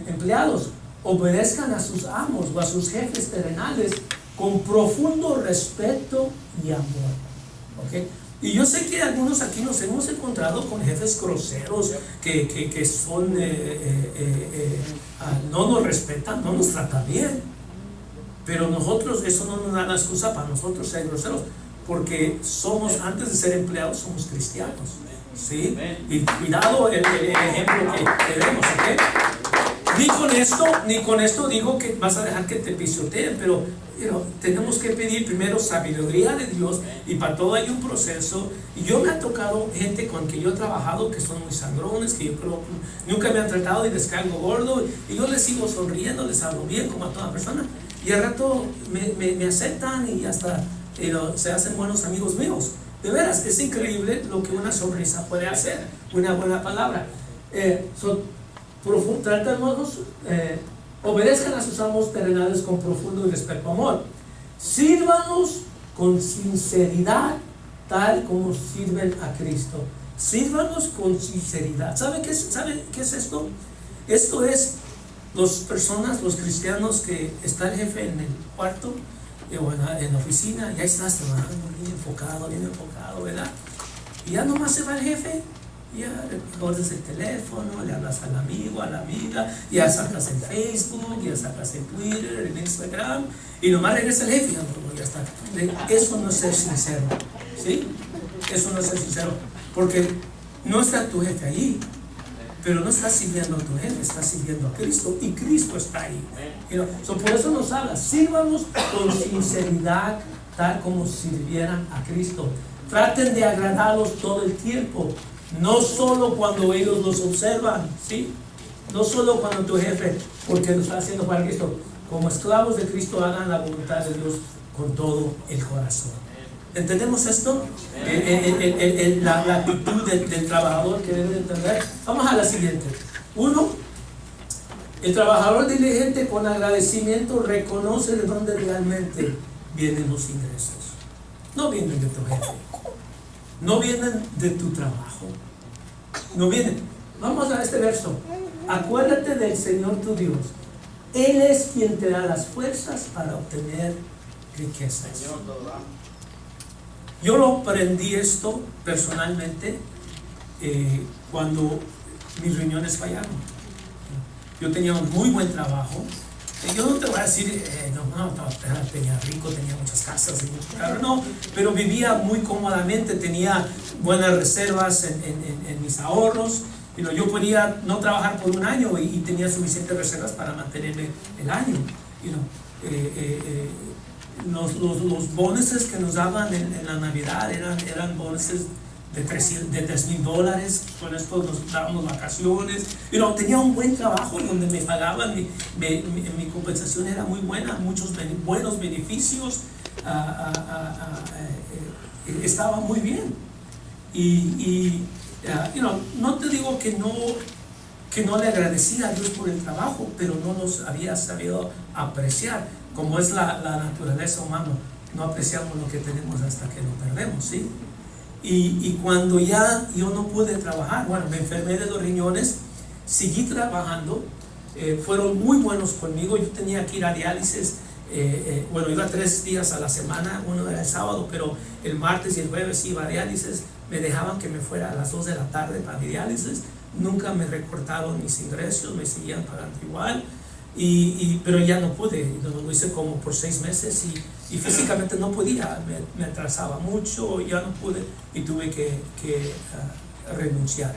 empleados, obedezcan a sus amos o a sus jefes terrenales con profundo respeto y amor, ¿ok? Y yo sé que algunos aquí nos hemos encontrado con jefes groseros que son no nos respetan, no nos tratan bien, pero nosotros, eso no nos da la excusa para nosotros ser groseros. porque somos, antes de ser empleados, somos cristianos, ¿sí? Y cuidado el ejemplo que demos, ¿ok? Ni con esto digo que vas a dejar que te pisoteen, pero tenemos que pedir primero sabiduría de Dios, y para todo hay un proceso. Y yo me ha tocado gente con que yo he trabajado que son muy sangrones, que yo creo nunca me han tratado y les caigo gordo, y yo les sigo sonriendo, les hablo bien como a toda persona, y al rato me aceptan y hasta se hacen buenos amigos míos. De veras, es increíble lo que una sonrisa puede hacer, una buena palabra. Tratemos, obedezcan a sus amos terrenales con profundo y respeto amor. Sírvanos con sinceridad, tal como sirven a Cristo. Sírvanos con sinceridad. ¿Sabe qué es esto? Esto es las personas, los cristianos, que está el jefe en el cuarto o en la oficina, y ahí estás trabajando bien enfocado, ¿verdad? Y ya nomás se va el jefe. Ya recorres el teléfono, le hablas al amigo, a la amiga, ya sacas en Facebook, ya sacas en Twitter, en Instagram, y nomás regresa el jefe, ya está. Eso no es ser sincero, ¿sí? Eso no es ser sincero, porque no está tu jefe ahí, pero no estás sirviendo a tu jefe, estás sirviendo a Cristo, y Cristo está ahí. Por eso nos habla, sírvanos con sinceridad, tal como sirvieran a Cristo. Traten de agradarlos todo el tiempo. No solo cuando ellos los observan, ¿sí? No solo cuando tu jefe, porque lo está haciendo para Cristo. Como esclavos de Cristo, hagan la voluntad de Dios con todo el corazón. ¿Entendemos esto? La actitud del trabajador que debe entender. Vamos a la siguiente. 1. El trabajador diligente con agradecimiento reconoce de dónde realmente vienen los ingresos. No vienen de tu jefe. No vienen de tu trabajo. No vienen. Vamos a este verso. Acuérdate del Señor tu Dios. Él es quien te da las fuerzas para obtener riquezas. Yo lo aprendí esto personalmente cuando mis riñones fallaron. Yo tenía un muy buen trabajo. Yo no te voy a decir, tenía rico, tenía muchas casas y mucho carro, no, pero vivía muy cómodamente, tenía buenas reservas en mis ahorros. Yo podía no trabajar por un año y tenía suficientes reservas para mantenerme el año. Los bonuses que nos daban en la Navidad eran bonuses de $3,000. Con esto nos dábamos vacaciones. Tenía un buen trabajo donde me pagaban, mi compensación era muy buena, muchos buenos beneficios, estaba muy bien. No te digo que no le agradecía a Dios por el trabajo, pero no los había sabido apreciar, como es la naturaleza humana. No apreciamos lo que tenemos hasta que lo perdemos, ¿sí? Y cuando ya yo no pude trabajar, me enfermé de los riñones, seguí trabajando, fueron muy buenos conmigo. Yo tenía que ir a diálisis, iba 3 días a la semana, uno era el sábado, pero el martes y el jueves iba a diálisis. Me dejaban que me fuera a las 2 de la tarde para mi diálisis, nunca me recortaron mis ingresos, me seguían pagando igual, pero ya no pude. Lo hice como por 6 meses y físicamente no podía, me atrasaba mucho, ya no pude y tuve que renunciar.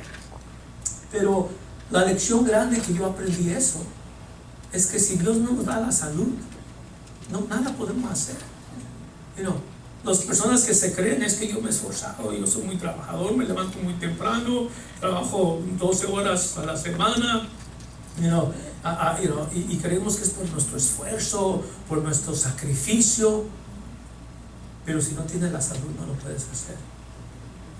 Pero la lección grande que yo aprendí es que si Dios no nos da la salud, nada podemos hacer. Las personas que se creen es que yo me he esforzado, yo soy muy trabajador, me levanto muy temprano, trabajo 12 horas a la semana, y creemos que es por nuestro esfuerzo, por nuestro sacrificio. Pero si no tienes la salud, no lo puedes hacer.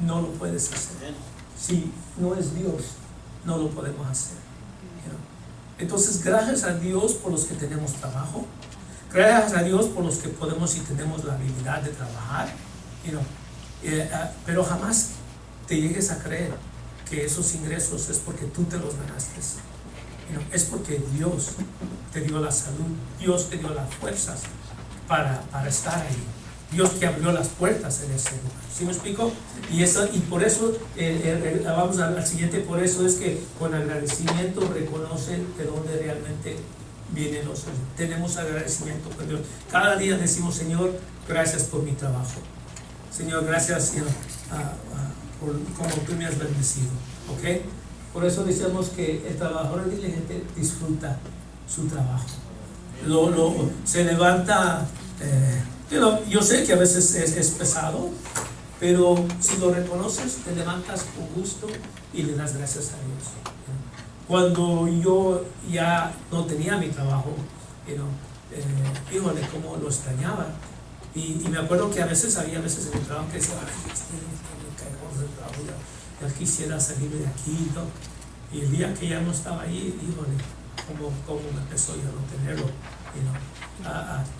No lo puedes hacer. Si no es Dios, no lo podemos hacer. Entonces, gracias a Dios por los que tenemos trabajo. Gracias a Dios por los que podemos y tenemos la habilidad de trabajar. Pero jamás te llegues a creer que esos ingresos es porque tú te los ganaste. Es porque Dios te dio la salud, Dios te dio las fuerzas para estar ahí. Dios te abrió las puertas en ese lugar. ¿Sí me explico? Y por eso, vamos al siguiente, por eso es que con agradecimiento reconocen de dónde realmente vienen los tenemos agradecimiento con Dios. Cada día decimos: Señor, gracias por mi trabajo. Señor, gracias, Señor, por cómo tú me has bendecido. ¿Ok? Por eso decimos que el trabajador diligente disfruta su trabajo. Se levanta, yo sé que a veces es pesado, pero si lo reconoces, te levantas con gusto y le das gracias a Dios. Cuando yo ya no tenía mi trabajo, híjole, cómo lo extrañaba. Y me acuerdo que había veces en el trabajo que decía, ay, me caigo del trabajo, ya quisiera salir de aquí, ¿no? Y el día que ya no estaba ahí, híjole, cómo me empezó ya a no tenerlo,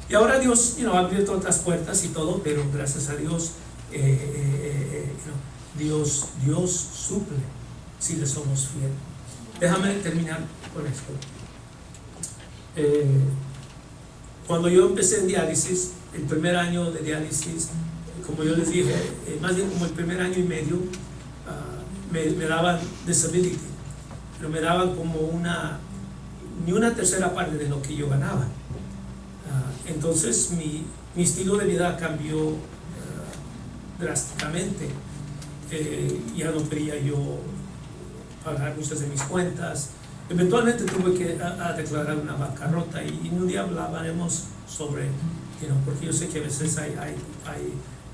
y ahora Dios, ha abierto otras puertas y todo, pero gracias a Dios, Dios suple si le somos fieles. Déjame terminar con esto. Cuando yo empecé en diálisis, el primer año de diálisis, como yo les dije, más bien como el primer año y medio, me daban disability, pero me daban como ni una tercera parte de lo que yo ganaba. Entonces mi estilo de vida cambió drásticamente. Ya no quería yo pagar muchas de mis cuentas. Eventualmente tuve que declarar una bancarrota, y un día hablaremos sobre, porque yo sé que a veces hay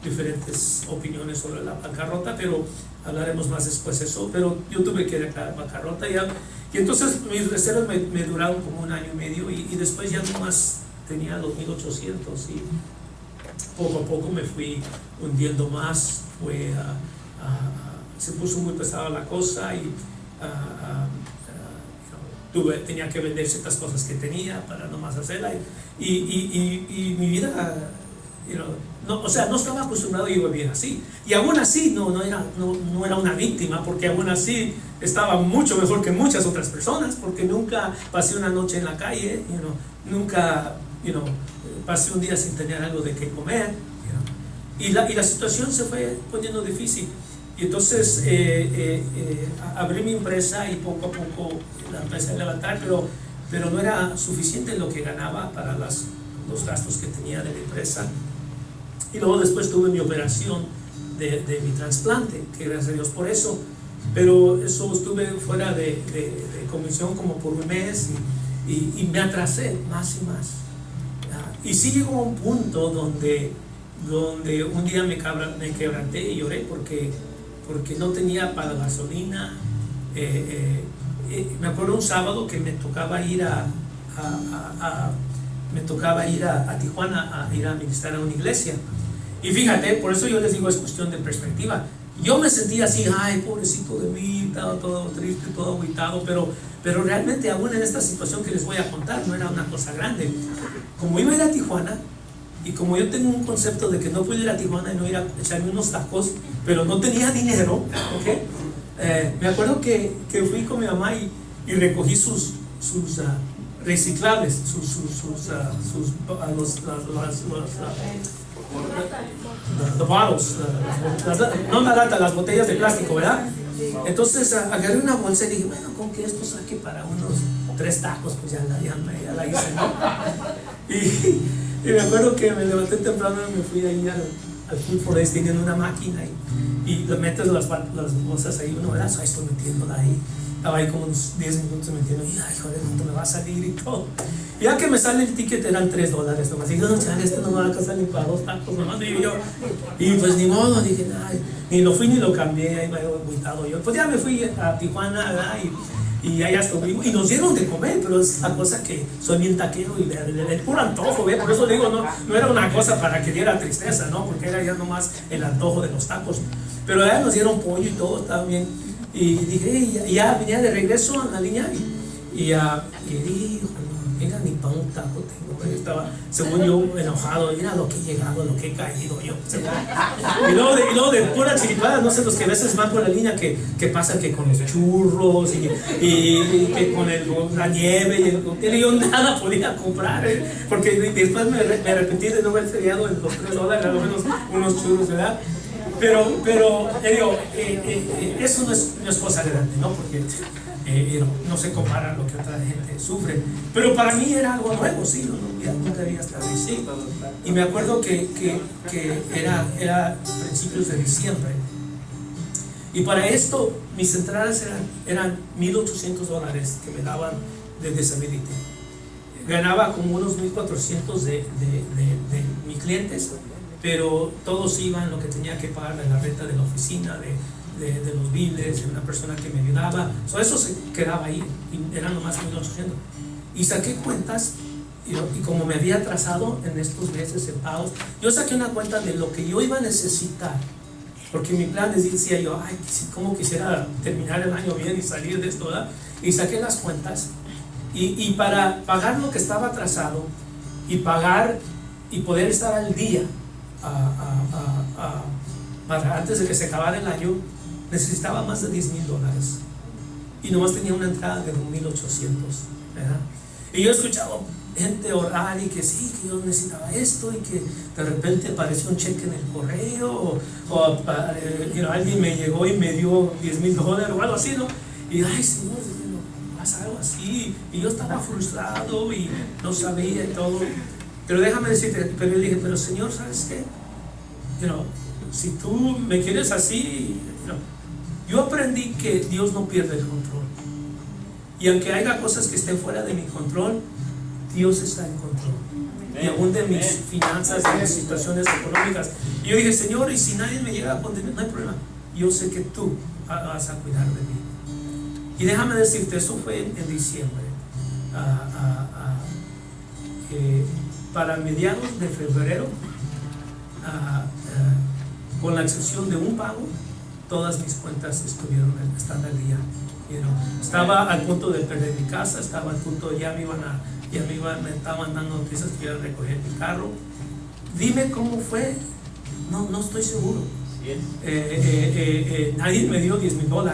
diferentes opiniones sobre la bancarrota, pero hablaremos más después de eso. Pero yo tuve que declarar bancarrota y entonces mis reservas me duraron como un año y medio, y después ya nomás tenía 2,800, y poco a poco me fui hundiendo más. Se puso muy pesada la cosa, y tenía que vender ciertas cosas que tenía para nomás hacerla, y mi vida, no estaba acostumbrado a vivir así, y aún así no era una víctima, porque aún así estaba mucho mejor que muchas otras personas, porque nunca pasé una noche en la calle, nunca pasé un día sin tener algo de qué comer, y la situación se fue poniendo difícil. Y entonces abrí mi empresa, y poco a poco la empecé a levantar, pero no era suficiente lo que ganaba para los gastos que tenía de la empresa. Y luego después tuve mi operación de mi trasplante, que gracias a Dios por eso, pero eso estuve fuera de comisión como por un mes, y me atrasé más y más. Y sí llegó a un punto donde un día me quebranté y lloré porque no tenía para la gasolina. Me acuerdo un sábado que me tocaba ir a Tijuana a ir a ministrar a una iglesia. Y fíjate, por eso yo les digo, es cuestión de perspectiva. Yo me sentía así, ay, pobrecito de mí, estaba todo triste, todo agüitado, pero realmente aún en esta situación que les voy a contar no era una cosa grande. Como iba a ir a Tijuana, y como yo tengo un concepto de que no puedo ir a Tijuana y no ir a echarme unos tacos, pero no tenía dinero, ¿okay? Me acuerdo que fui con mi mamá y recogí sus reciclables, los bottles, no la lata, las botellas de plástico, ¿verdad? Entonces agarré una bolsa y dije, bueno, con que esto saque para unos 3 tacos, pues ya la hice, ¿no? Y me acuerdo que me levanté temprano y me fui ahí al Food for Less, teniendo una máquina, y le metes las bolsas ahí, ¿verdad? Estoy metiéndola ahí. Estaba ahí como unos 10 minutos metiendo, y ay, joder, ¿cuánto me va a salir? Y todo. Y ya que me sale el ticket, eran $3 nomás. Y no, chale, esto no me va a alcanzar ni para 2 tacos nomás. Y pues ni modo, dije, ay, ni lo fui ni lo cambié, ahí me había agüitado yo. Pues ya me fui a Tijuana, ¿verdad? Y allá estuvimos, y nos dieron de comer, pero es la cosa que soy bien taquero y el puro antojo, ¿ve? Por eso digo, no era una cosa para que diera tristeza, ¿no? Porque era ya nomás el antojo de los tacos. Pero allá nos dieron pollo y todo, estaba bien. Y dije, ya venía de regreso a la línea, y dije, mira, ni para un taco tengo. Yo estaba, según yo, enojado, mira lo que he llegado, lo que he caído yo. Y luego de pura chiripada, no sé, los que a veces van por la línea que pasan que con los churros y que con la nieve, y yo nada podía comprar, porque después me arrepentí de no haber feriado en los $3, a lo menos unos churros, ¿verdad? Pero digo, eso no es cosa grande, ¿no? Porque no se compara a lo que otra gente sufre. Pero para mí era algo nuevo, sí, nunca había estado así. Y me acuerdo que era principios de diciembre. Y para esto, mis entradas eran $1,800 que me daban de disability. Ganaba como unos 1,400 de mis clientes, pero todos iban lo que tenía que pagar de la renta de la oficina, de los biles, de una persona que me ayudaba. Eso se quedaba ahí, y eran nomás 1,800. Y saqué cuentas, y como me había atrasado en estos meses en pagos, yo saqué una cuenta de lo que yo iba a necesitar. Porque mi plan decía yo, ay, cómo quisiera terminar el año bien y salir de esto, ¿verdad? Y saqué las cuentas. Y para pagar lo que estaba atrasado y pagar y poder estar al día para antes de que se acabara el año, necesitaba más de $10,000 y nomás tenía una entrada de 1,800, ¿verdad? Y yo escuchaba gente orar y que sí, que yo necesitaba esto, y que de repente apareció un cheque en el correo o alguien me llegó y me dio $10,000 o algo así, ¿no? Y ay, Señor, pasa algo así. Y yo estaba frustrado y no sabía y todo. Pero déjame decirte, pero yo dije, pero Señor, ¿sabes qué? Si tú me quieres así, yo aprendí que Dios no pierde el control. Y aunque haya cosas que estén fuera de mi control, Dios está en control. Y aún de mis finanzas, de mis situaciones económicas. Y yo dije, Señor, y si nadie me llega a condenar, no hay problema. Yo sé que tú vas a cuidar de mí. Y déjame decirte, eso fue en diciembre. Para mediados de febrero, con la excepción de un pago, todas mis cuentas están al día. Estaba al punto de perder mi casa, estaba al punto, me estaban dando noticias que iba a recoger mi carro. Dime cómo fue, no estoy seguro. Nadie me dio $10,000,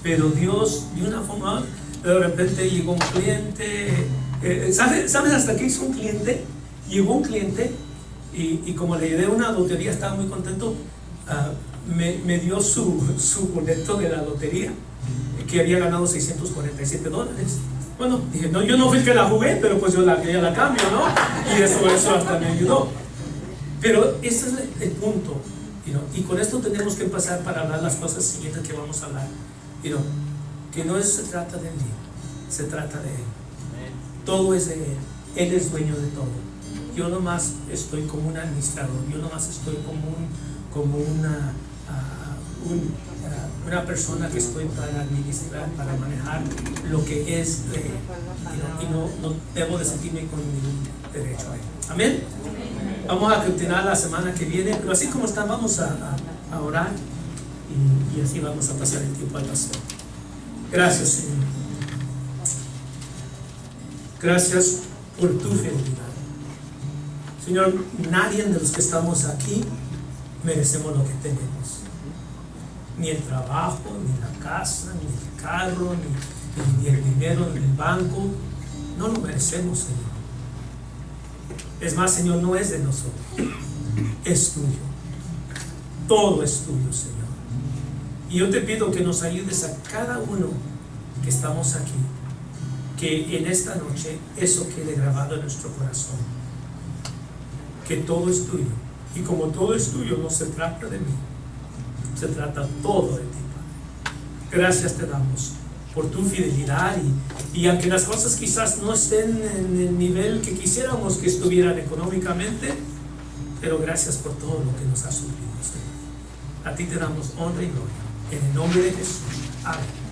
pero Dios, de una forma, de repente llegó un cliente. ¿Sabes hasta qué hizo un cliente? Llegó un cliente y como le llevé una lotería, estaba muy contento. Me dio su boleto de la lotería, que había ganado $647. Bueno, dije, no, yo no fui el que la jugué, pero pues yo la cambio, ¿no? Y eso hasta me ayudó. Pero ese es el punto, y con esto tenemos que empezar para hablar las cosas siguientes que vamos a hablar. Que no se trata de mí, se trata de Él. Todo es de Él. Él es dueño de todo. Yo nomás estoy como un administrador, yo nomás estoy como una persona que estoy para administrar, para manejar lo que es de Él. Y no debo de sentirme con ningún derecho a Él. Amén. Vamos a continuar la semana que viene, pero así como están, vamos a orar y así vamos a pasar el tiempo al pastor. Gracias, Señor. Gracias por tu fidelidad. Señor, nadie de los que estamos aquí merecemos lo que tenemos. Ni el trabajo, ni la casa, ni el carro, ni el dinero en el banco. No lo merecemos, Señor. Es más, Señor, no es de nosotros. Es tuyo. Todo es tuyo, Señor. Y yo te pido que nos ayudes a cada uno que estamos aquí, que en esta noche eso quede grabado en nuestro corazón, que todo es tuyo, y como todo es tuyo, no se trata de mí, se trata todo de ti, Padre. Gracias te damos por tu fidelidad, y aunque las cosas quizás no estén en el nivel que quisiéramos que estuvieran económicamente, pero gracias por todo lo que nos has suplido, Señor. A ti te damos honra y gloria, en el nombre de Jesús. Amén.